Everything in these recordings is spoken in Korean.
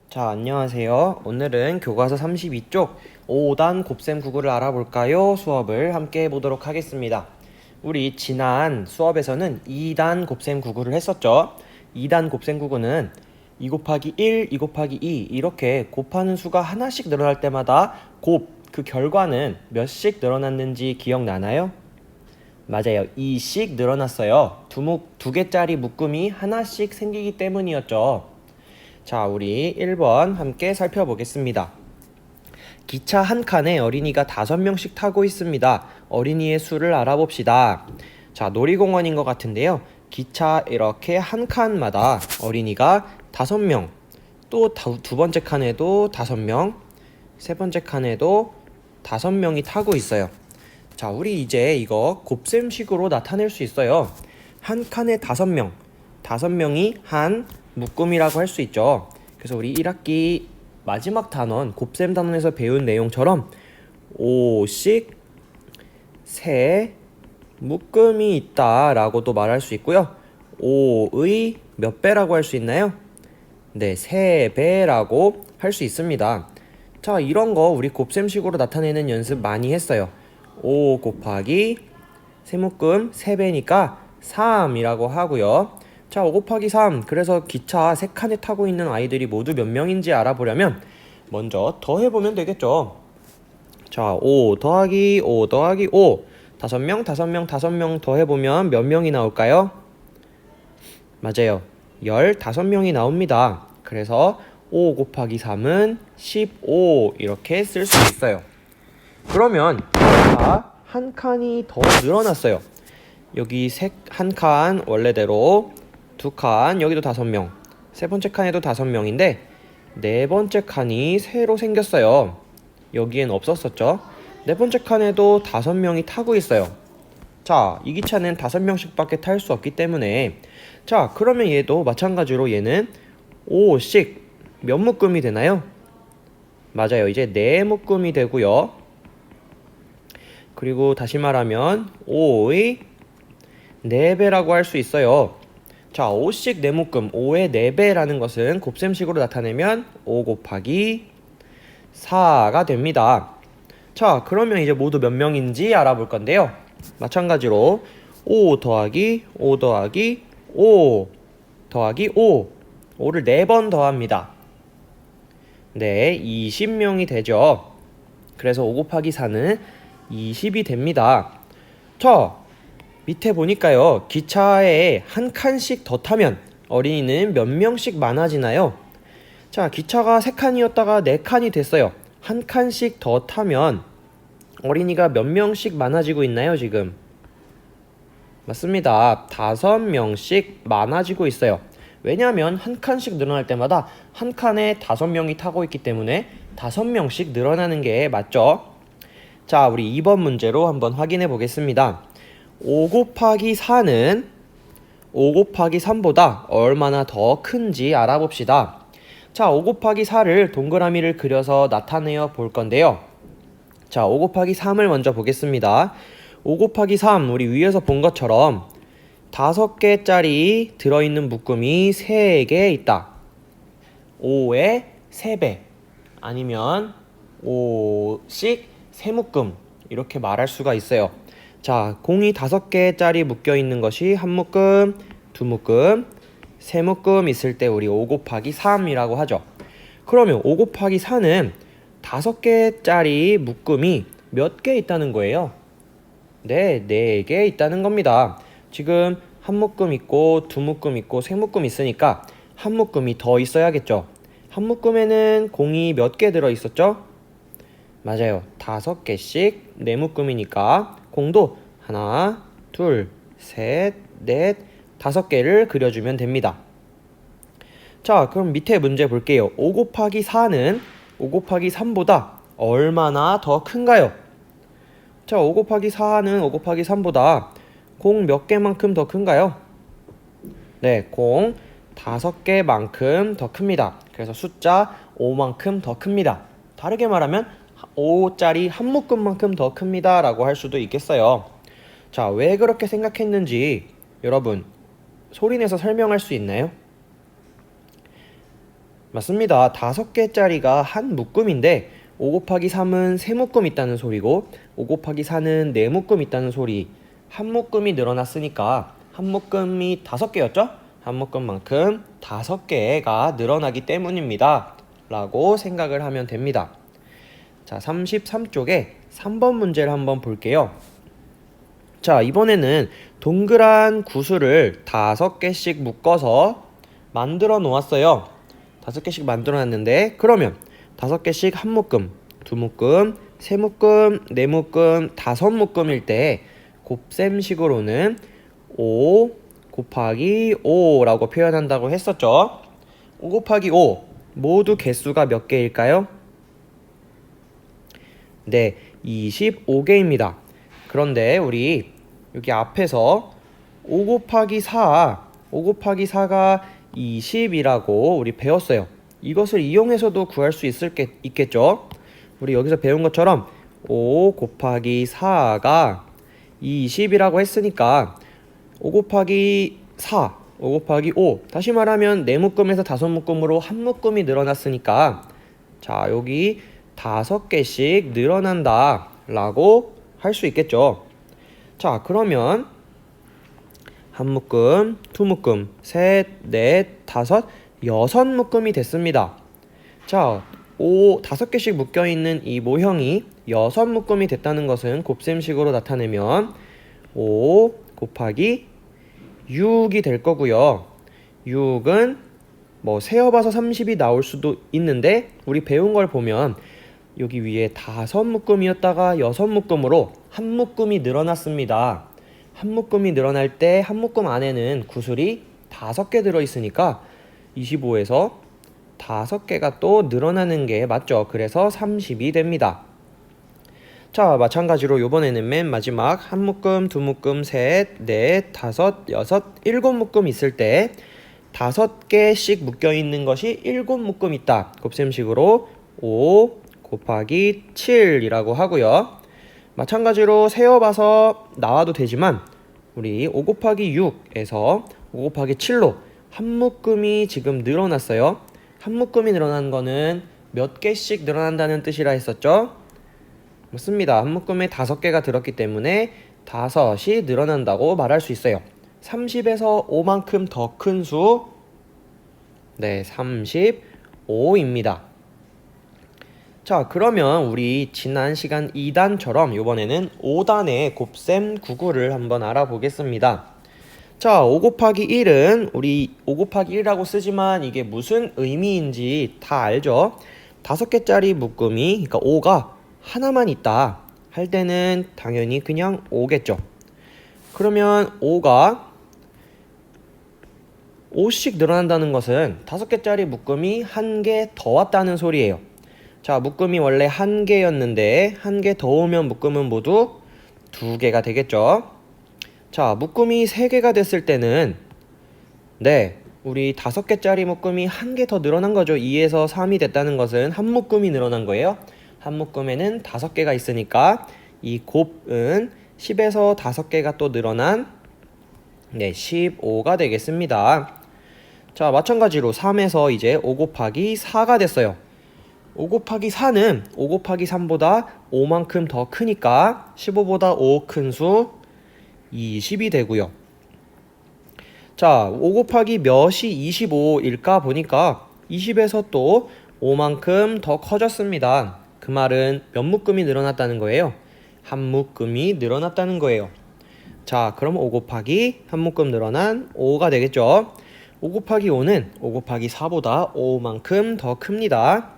자, 안녕하세요. 오늘은 교과서 32쪽 5단 곱셈 구구를 알아볼까요? 수업을 함께 해보도록 하겠습니다. 우리 지난 수업에서는 2단 곱셈 구구를 했었죠. 2단 곱셈 구구는 2 곱하기 1, 2 곱하기 2 이렇게 곱하는 수가 하나씩 늘어날 때마다 그 결과는 몇씩 늘어났는지 기억나나요? 맞아요. 2씩 늘어났어요. 두 개짜리 묶음이 하나씩 생기기 때문이었죠. 자, 우리 1번 함께 살펴보겠습니다. 기차 한 칸에 어린이가 5명씩 타고 있습니다. 어린이의 수를 알아봅시다. 자, 놀이공원인 것 같은데요. 기차 이렇게 한 칸마다 어린이가 5명, 또 두 번째 칸에도 5명, 세 번째 칸에도 5명이 타고 있어요. 자, 우리 이제 이거 곱셈식으로 나타낼 수 있어요. 한 칸에 5명, 5명이 한 묶음이라고 할 수 있죠. 그래서 우리 1학기 마지막 단원, 곱셈 단원에서 배운 내용처럼 5씩 세 묶음이 있다 라고도 말할 수 있고요. 5의 몇 배라고 할 수 있나요? 네, 3배라고 할 수 있습니다. 자, 이런 거 우리 곱셈식으로 나타내는 연습 많이 했어요. 5 곱하기 세묶음 3배니까 3이라고 하고요. 자, 5 곱하기 3. 그래서 기차 3칸에 타고 있는 아이들이 모두 몇 명인지 알아보려면 먼저 더해보면 되겠죠. 자, 5 더하기 5 더하기 5. 5명, 5명, 5명 더해보면 몇 명이 나올까요? 맞아요. 15명이 나옵니다. 그래서 5 곱하기 3은 15 이렇게 쓸 수 있어요. 그러면 한 칸이 더 늘어났어요. 여기 한 칸 원래대로 2칸, 여기도 5명, 세 번째 칸에도 5명인데 네 번째 칸이 새로 생겼어요. 여기엔 없었었죠. 네 번째 칸에도 5명이 타고 있어요. 자, 이 기차는 5명씩 밖에 탈 수 없기 때문에 자, 그러면 얘도 마찬가지로 얘는 5씩 몇 묶음이 되나요? 맞아요. 이제 4묶음이 되고요. 그리고 다시 말하면 5의 4배라고 할 수 있어요. 자, 5씩 4묶음, 5의 4배라는 것은 곱셈식으로 나타내면 5 곱하기 4가 됩니다. 자, 그러면 이제 모두 몇 명인지 알아볼 건데요. 마찬가지로 5 더하기 5 더하기 5 더하기 5를 4번 더합니다. 네, 20명이 되죠. 그래서 5 곱하기 4는 20이 됩니다. 자, 밑에 보니까요. 기차에 한 칸씩 더 타면 어린이는 몇 명씩 많아지나요? 자, 기차가 3칸이었다가 4칸이 됐어요. 한 칸씩 더 타면 어린이가 몇 명씩 많아지고 있나요, 지금? 맞습니다. 5명씩 많아지고 있어요. 왜냐하면 한 칸씩 늘어날 때마다 한 칸에 5명이 타고 있기 때문에 5명씩 늘어나는 게 맞죠? 자, 우리 2번 문제로 한번 확인해 보겠습니다. 5 곱하기 4는 5 곱하기 3보다 얼마나 더 큰지 알아봅시다. 자, 5 곱하기 4를 동그라미를 그려서 나타내어 볼 건데요. 자, 5 곱하기 3을 먼저 보겠습니다. 5 곱하기 3, 우리 위에서 본 것처럼 5개짜리 들어있는 묶음이 3개 있다. 5의 3배 아니면 5씩 3묶음 이렇게 말할 수가 있어요. 자, 공이 5개짜리 묶여있는 것이 한 묶음, 두 묶음, 세 묶음 있을 때 우리 5 곱하기 3이라고 하죠. 그러면 5 곱하기 4는 5개짜리 묶음이 몇 개 있다는 거예요? 네, 4개 있다는 겁니다. 지금 한 묶음 있고 두 묶음 있고 세 묶음 있으니까 한 묶음이 더 있어야겠죠. 한 묶음에는 공이 몇 개 들어있었죠? 맞아요. 5개씩 4묶음이니까 공도 하나, 둘, 셋, 넷, 5개를 그려주면 됩니다. 자, 그럼 밑에 문제 볼게요. 5 곱하기 4는 5 곱하기 3보다 얼마나 더 큰가요? 자, 5 곱하기 4는 5 곱하기 3보다 공 몇 개만큼 더 큰가요? 네, 공 5개만큼 더 큽니다. 그래서 숫자 5만큼 더 큽니다. 다르게 말하면 5짜리 한 묶음만큼 더 큽니다 라고 할 수도 있겠어요. 자, 왜 그렇게 생각했는지 여러분 소리내서 설명할 수 있나요? 맞습니다. 5개짜리가 한 묶음인데 5 곱하기 3은 3묶음 있다는 소리고 5 곱하기 4는 4묶음 있다는 소리. 한 묶음이 늘어났으니까 한 묶음이 5개였죠? 한 묶음만큼 5개가 늘어나기 때문입니다. 라고 생각을 하면 됩니다. 자, 33쪽에 3번 문제를 한번 볼게요. 자, 이번에는 동그란 구슬을 5개씩 묶어서 만들어 놓았어요. 5개씩 만들어 놨는데, 그러면 5개씩 한 묶음, 두 묶음, 세 묶음, 네 묶음, 5묶음일 때 곱셈식으로는 5 곱하기 5라고 표현한다고 했었죠. 5 곱하기 5 모두 개수가 몇 개일까요? 네, 25개입니다. 그런데 우리 여기 앞에서 5 곱하기 4가 20이라고 우리 배웠어요. 이것을 이용해서도 구할 수 있겠죠? 우리 여기서 배운 것처럼 5 곱하기 4가 20이라고 했으니까 5 곱하기 4, 5 곱하기 5, 다시 말하면 4묶음에서 5묶음으로 한 묶음이 늘어났으니까 자, 여기 5개씩 늘어난다 라고 할 수 있겠죠. 자, 그러면 한 묶음, 두 묶음, 셋, 넷, 다섯, 6묶음이 됐습니다. 자, 5개씩 묶여있는 이 모형이 6묶음이 됐다는 것은 곱셈식으로 나타내면 5 곱하기 6이 될 거고요. 6은 뭐 세어봐서 30이 나올 수도 있는데 우리 배운 걸 보면 여기 위에 5묶음이었다가 6묶음으로 한 묶음이 늘어났습니다. 한 묶음이 늘어날 때 한 묶음 안에는 구슬이 5개 들어있으니까 25에서 5개가 또 늘어나는 게 맞죠. 그래서 30이 됩니다. 자, 마찬가지로 이번에는 맨 마지막 한 묶음, 두 묶음, 셋, 넷, 다섯, 여섯, 7묶음 있을 때 5개씩 묶여있는 것이 7묶음 있다. 곱셈식으로 5 곱하기 7이라고 하고요. 마찬가지로 세어봐서 나와도 되지만 우리 5 곱하기 6에서 5 곱하기 7로 한 묶음이 지금 늘어났어요. 한 묶음이 늘어난 거는 몇 개씩 늘어난다는 뜻이라 했었죠? 맞습니다. 한 묶음에 5개가 들었기 때문에 5이 늘어난다고 말할 수 있어요. 30에서 5만큼 더 큰 수, 네, 35입니다. 자, 그러면 우리 지난 시간 2단처럼 이번에는 5단의 곱셈 구구를 한번 알아보겠습니다. 자, 5 곱하기 1은 우리 5 곱하기 1이라고 쓰지만 이게 무슨 의미인지 다 알죠? 5개짜리 묶음이, 그러니까 5가 하나만 있다 할 때는 당연히 그냥 5겠죠. 그러면 5가 5씩 늘어난다는 것은 5개짜리 묶음이 1개 더 왔다는 소리예요. 자, 묶음이 원래 1개였는데 1개 더 오면 묶음은 모두 2개가 되겠죠. 자, 묶음이 3개가 됐을 때는 네, 우리 5개짜리 묶음이 1개 더 늘어난 거죠. 2에서 3이 됐다는 것은 한 묶음이 늘어난 거예요. 한 묶음에는 5개가 있으니까 이 곱은 10에서 5개가 또 늘어난 네, 15가 되겠습니다. 자, 마찬가지로 3에서 이제 5 곱하기 4가 됐어요. 5 곱하기 4는 5 곱하기 3보다 5만큼 더 크니까 15보다 5 큰 수 20이 되고요. 자, 5 곱하기 몇이 25일까 보니까 20에서 또 5만큼 더 커졌습니다. 그 말은 몇 묶음이 늘어났다는 거예요? 한 묶음이 늘어났다는 거예요. 자, 그럼 5 곱하기 한 묶음 늘어난 5가 되겠죠. 5 곱하기 5는 5 곱하기 4보다 5만큼 더 큽니다.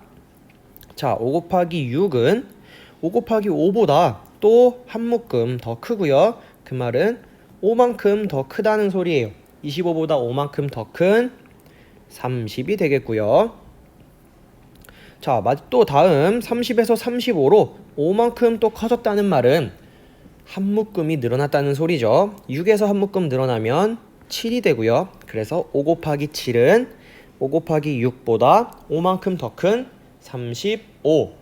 자, 5 곱하기 6은 5 곱하기 5보다 또 한 묶음 더 크고요. 그 말은 5만큼 더 크다는 소리예요. 25보다 5만큼 더 큰 30이 되겠고요. 자, 또 다음 30에서 35로 5만큼 또 커졌다는 말은 한 묶음이 늘어났다는 소리죠. 6에서 한 묶음 늘어나면 7이 되고요. 그래서 5 곱하기 7은 5 곱하기 6보다 5만큼 더 큰 35.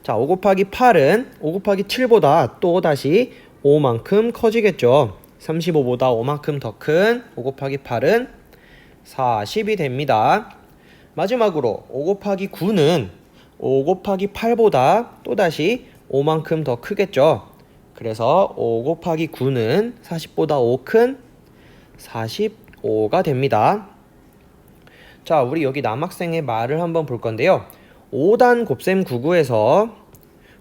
자, 5 곱하기 8은 5 곱하기 7보다 또 다시 5만큼 커지겠죠. 35보다 5만큼 더 큰 5 곱하기 8은 40이 됩니다. 마지막으로 5 곱하기 9는 5 곱하기 8보다 또다시 5만큼 더 크겠죠. 그래서 5 곱하기 9는 40보다 5 큰 45가 됩니다. 자, 우리 여기 남학생의 말을 한번 볼 건데요. 5단 곱셈 99에서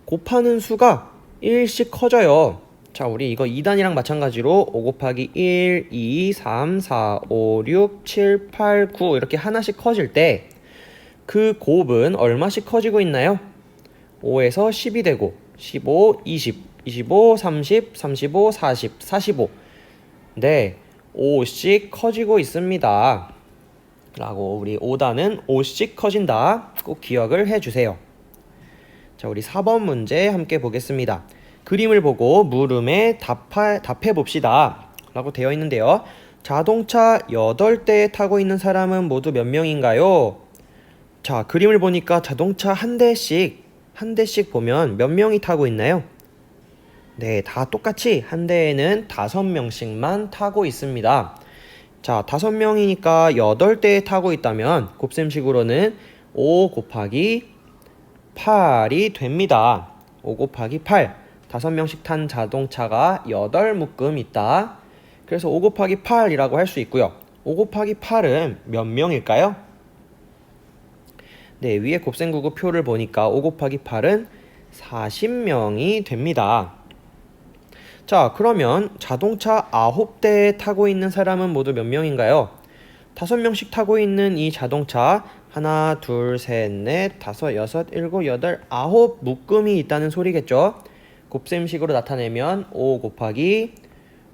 곱하는 수가 1씩 커져요. 자, 우리 이거 2단이랑 마찬가지로 5 곱하기 1, 2, 3, 4, 5, 6, 7, 8, 9 이렇게 하나씩 커질 때 그 곱은 얼마씩 커지고 있나요? 5에서 10이 되고 15, 20, 25, 30, 35, 40, 45 네, 5씩 커지고 있습니다. 라고 우리 5단은 5씩 커진다. 꼭 기억을 해주세요. 자, 우리 4번 문제 함께 보겠습니다. 그림을 보고 물음에 답해 봅시다. 라고 되어 있는데요. 자동차 8대 타고 있는 사람은 모두 몇 명인가요? 자, 그림을 보니까 자동차 한 대씩 보면 몇 명이 타고 있나요? 네, 다 똑같이 한 대에는 5명씩만 타고 있습니다. 자, 5명이니까 8대 타고 있다면 곱셈식으로는 5 곱하기 8이 됩니다. 5 곱하기 8. 5명씩 탄 자동차가 8묶음 있다. 그래서 5 곱하기 8이라고 할 수 있고요. 5 곱하기 8은 몇 명일까요? 네, 위에 곱셈구구 표를 보니까 5 곱하기 8은 40명이 됩니다. 자, 그러면 자동차 9대 타고 있는 사람은 모두 몇 명인가요? 5명씩 타고 있는 이 자동차 하나, 둘, 셋, 넷, 다섯, 여섯, 일곱, 여덟, 9 묶음이 있다는 소리겠죠? 곱셈식으로 나타내면 5 곱하기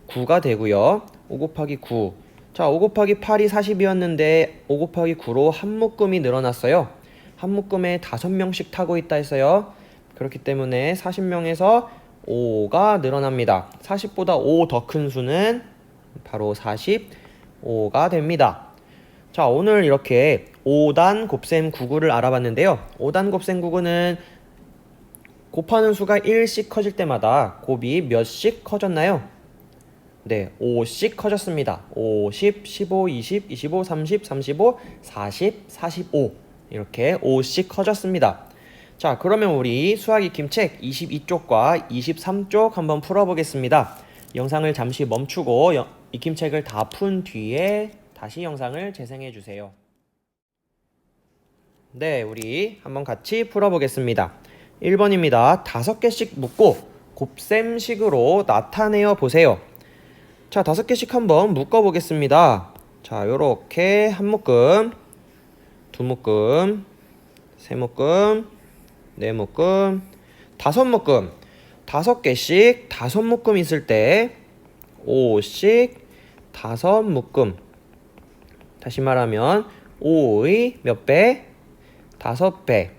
9가 되고요. 5 곱하기 9. 자, 5 곱하기 8이 40이었는데 5 곱하기 9로 한 묶음이 늘어났어요. 한 묶음에 5명씩 타고 있다 했어요. 그렇기 때문에 40명에서 5가 늘어납니다. 40보다 5 더 큰 수는 바로 45가 됩니다. 자, 오늘 이렇게 5단 곱셈 99를 알아봤는데요. 5단 곱셈 99는 곱하는 수가 1씩 커질 때마다 곱이 몇씩 커졌나요? 네, 5씩 커졌습니다. 5, 10, 15, 20, 25, 30, 35, 40, 45 이렇게 5씩 커졌습니다. 자, 그러면 우리 수학 익힘책 22쪽과 23쪽 한번 풀어보겠습니다. 영상을 잠시 멈추고 익힘책을 다 푼 뒤에 다시 영상을 재생해 주세요. 네, 우리 한번 같이 풀어보겠습니다. 1번입니다. 5개씩 묶고 곱셈식으로 나타내어 보세요. 자, 5개씩 한번 묶어보겠습니다. 자, 요렇게 한 묶음, 두 묶음, 세 묶음, 네 묶음, 5묶음. 5개씩 5묶음 있을 때 5씩 5묶음. 다시 말하면 5의 몇 배? 5배.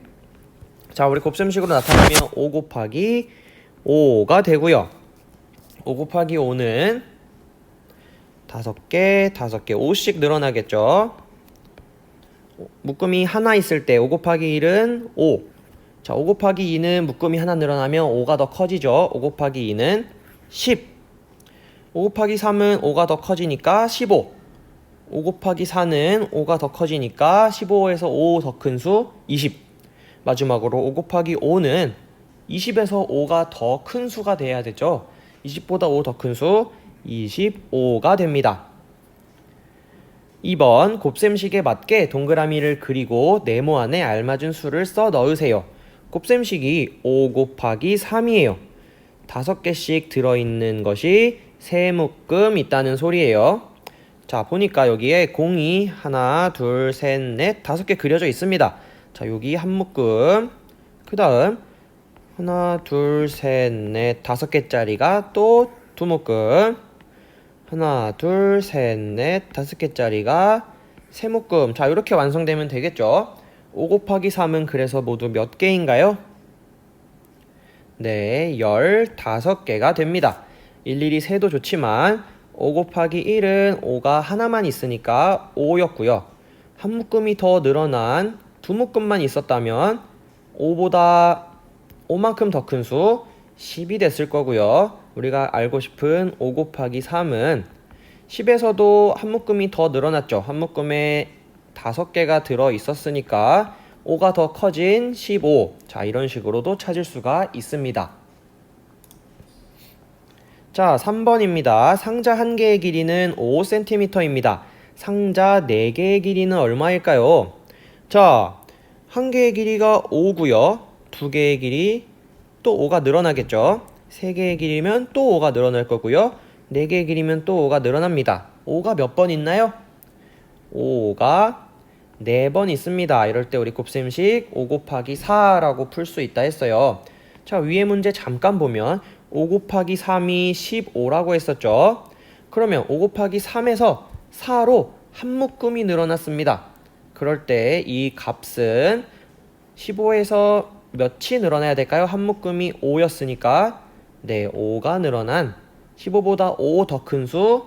자, 우리 곱셈식으로 나타내면 5 곱하기 5가 되고요. 5 곱하기 5는 5개, 5씩 늘어나겠죠. 묶음이 하나 있을 때 5 곱하기 1은 5. 자, 5 곱하기 2는 묶음이 하나 늘어나면 5가 더 커지죠. 5 곱하기 2는 10. 5 곱하기 3은 5가 더 커지니까 15. 5 곱하기 4는 5가 더 커지니까 15에서 5 더 큰 수 20. 마지막으로 5 곱하기 5는 20에서 5가 더 큰 수가 돼야 되죠. 20보다 5 더 큰 수 25가 됩니다. 2번 곱셈식에 맞게 동그라미를 그리고 네모 안에 알맞은 수를 써 넣으세요. 곱셈식이 5 곱하기 3이에요. 5개씩 들어있는 것이 3묶음 있다는 소리예요. 자, 보니까 여기에 공이 하나, 둘, 셋, 넷, 5개 그려져 있습니다. 자, 여기 한 묶음, 그 다음 하나, 둘, 셋, 넷, 5개짜리가 또 두 묶음, 하나, 둘, 셋, 넷, 5개짜리가 세 묶음. 자, 이렇게 완성되면 되겠죠. 5 곱하기 3은 그래서 모두 몇 개인가요? 네, 15개가 됩니다. 일일이 세도 좋지만 5 곱하기 1은 5가 하나만 있으니까 5였고요. 한 묶음이 더 늘어난 두 묶음만 있었다면 5보다 5만큼 더 큰 수 10이 됐을 거고요. 우리가 알고 싶은 5 곱하기 3은 10에서도 한 묶음이 더 늘어났죠. 한 묶음에 5개가 들어 있었으니까 5가 더 커진 15. 자, 이런 식으로도 찾을 수가 있습니다. 자, 3번입니다. 상자 1개의 길이는 5cm입니다. 상자 4개의 길이는 얼마일까요? 자, 1개의 길이가 5고요. 2개의 길이 또 5가 늘어나겠죠. 3개의 길이면 또 5가 늘어날 거고요. 4개의 길이면 또 5가 늘어납니다. 5가 몇 번 있나요? 5가 4번 있습니다. 이럴 때 우리 곱셈식 5 곱하기 4라고 풀 수 있다 했어요. 자, 위에 문제 잠깐 보면 5 곱하기 3이 15라고 했었죠. 그러면 5 곱하기 3에서 4로 한 묶음이 늘어났습니다. 그럴 때 이 값은 15에서 몇이 늘어나야 될까요? 한 묶음이 5였으니까 네, 5가 늘어난 15보다 5 더 큰 수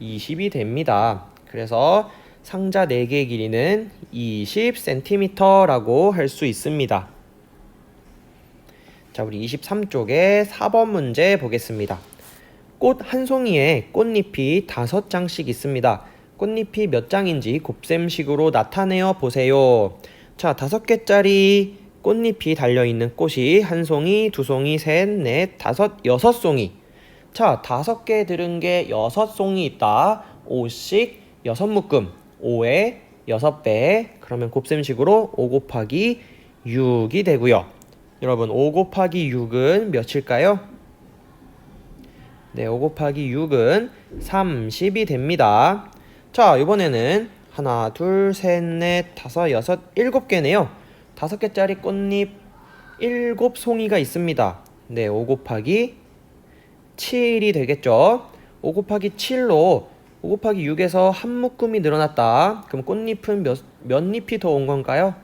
20이 됩니다. 그래서 상자 4개의 길이는 20cm라고 할 수 있습니다. 자, 우리 23쪽에 4번 문제 보겠습니다. 꽃 한 송이에 꽃잎이 5장씩 있습니다. 꽃잎이 몇 장인지 곱셈식으로 나타내어 보세요. 자, 5개짜리 꽃잎이 달려있는 꽃이 한 송이, 두 송이, 셋, 넷, 다섯, 6송이. 자, 5개 들은 게 6송이 있다. 5씩 6묶음. 5에 6배. 그러면 곱셈식으로 5 곱하기 6이 되고요. 여러분, 5 곱하기 6은 몇일까요? 네, 5 곱하기 6은 30이 됩니다. 자, 이번에는 하나, 둘, 셋, 넷, 다섯, 여섯, 7개네요. 5개짜리 꽃잎 7송이가 있습니다. 네, 5 곱하기 7이 되겠죠. 5 곱하기 7로 5 곱하기 6에서 한 묶음이 늘어났다. 그럼 꽃잎은 몇 잎이 더 온 건가요?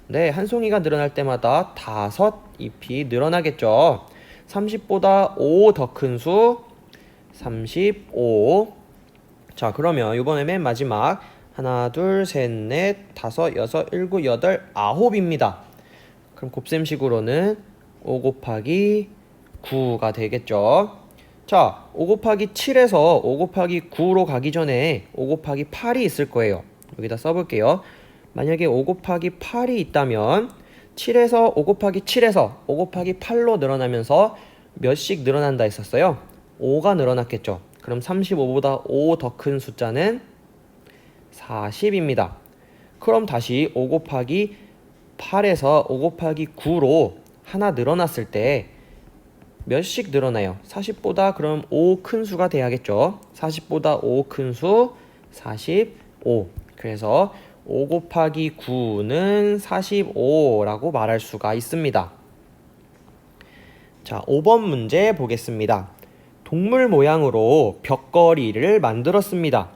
네, 한 송이가 늘어날 때마다 5잎이 늘어나겠죠. 30보다 5 더 큰 수 35. 자, 그러면 이번에 맨 마지막 하나, 둘, 셋, 넷, 다섯, 여섯, 일곱, 여덟, 9입니다. 그럼 곱셈식으로는 5 곱하기 9가 되겠죠. 자, 5 곱하기 7에서 5 곱하기 9로 가기 전에 5 곱하기 8이 있을 거예요. 여기다 써볼게요. 만약에 5 곱하기 8이 있다면 7에서 5 곱하기 7에서 5 곱하기 8로 늘어나면서 몇씩 늘어난다 했었어요? 5가 늘어났겠죠. 그럼 35보다 5 더 큰 숫자는 40입니다. 그럼 다시 5 곱하기 8에서 5 곱하기 9로 하나 늘어났을 때 몇씩 늘어나요? 40보다 그럼 5 큰 수가 돼야겠죠. 40보다 5 큰 수 45. 그래서 5 곱하기 9는 45라고 말할 수가 있습니다. 자, 5번 문제 보겠습니다. 동물 모양으로 벽걸이를 만들었습니다.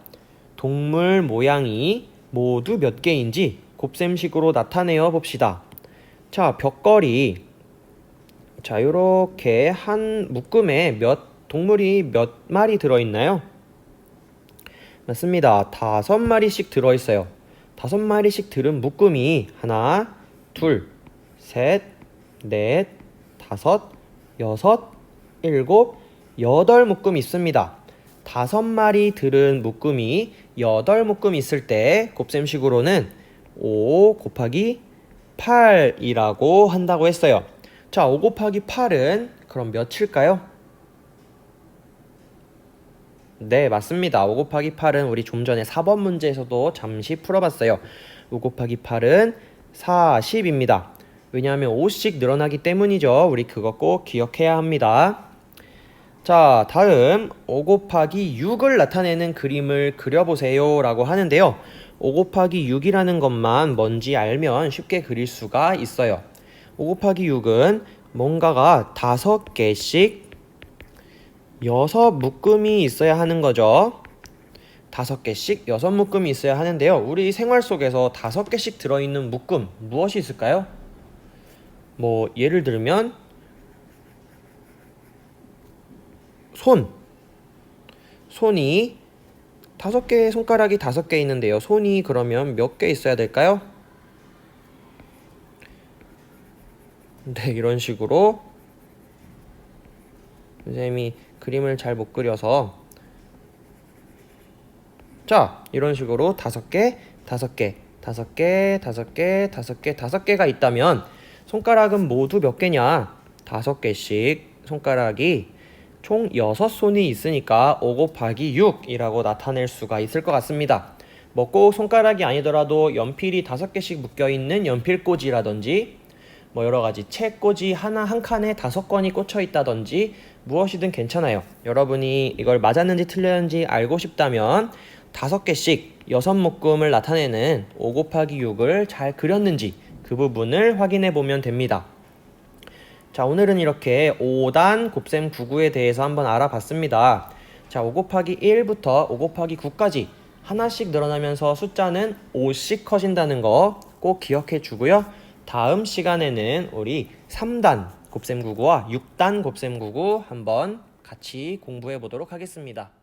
동물 모양이 모두 몇 개인지 곱셈식으로 나타내어 봅시다. 자, 벽걸이. 자, 요렇게 한 묶음에 동물이 몇 마리 들어있나요? 맞습니다. 5마리씩 들어있어요. 5마리씩 들은 묶음이 하나, 둘, 셋, 넷, 다섯, 여섯, 일곱, 8묶음 있습니다. 5마리 들은 묶음이 8묶음 있을 때 곱셈식으로는 5 곱하기 8이라고 한다고 했어요. 자, 5 곱하기 8은 그럼 몇일까요? 네, 맞습니다. 5 곱하기 8은 우리 좀 전에 4번 문제에서도 잠시 풀어봤어요. 5 곱하기 8은 40입니다. 왜냐하면 5씩 늘어나기 때문이죠. 우리 그거 꼭 기억해야 합니다. 자, 다음 5 곱하기 6을 나타내는 그림을 그려보세요 라고 하는데요. 5 곱하기 6이라는 것만 뭔지 알면 쉽게 그릴 수가 있어요. 5 곱하기 6은 뭔가가 5개씩 6묶음이 있어야 하는 거죠. 5개씩 6묶음이 있어야 하는데요. 우리 생활 속에서 5개씩 들어있는 묶음 무엇이 있을까요? 뭐 예를 들면 손이 5개의 손가락이 5개 있는데요. 손이 그러면 몇 개 있어야 될까요? 네, 이런 식으로 선생님이 그림을 잘 못 그려서 자, 이런 식으로 5개, 5개, 5개, 5개, 5개, 5개가 있다면 손가락은 모두 몇 개냐? 5개씩 손가락이 총 6손이 있으니까 5 곱하기 6이라고 나타낼 수가 있을 것 같습니다. 뭐 꼭 손가락이 아니더라도 연필이 5개씩 묶여있는 연필꽂이라든지 뭐 여러가지 책꽂이 한 칸에 5건이 꽂혀 있다든지 무엇이든 괜찮아요. 여러분이 이걸 맞았는지 틀렸는지 알고 싶다면 5개씩 6묶음을 나타내는 5 곱하기 6을 잘 그렸는지 그 부분을 확인해 보면 됩니다. 자, 오늘은 이렇게 5단 곱셈 99에 대해서 한번 알아봤습니다. 자, 5 곱하기 1부터 5 곱하기 9까지 하나씩 늘어나면서 숫자는 5씩 커진다는 거 꼭 기억해 주고요. 다음 시간에는 우리 3단 곱셈 99와 6단 곱셈 99 한번 같이 공부해 보도록 하겠습니다.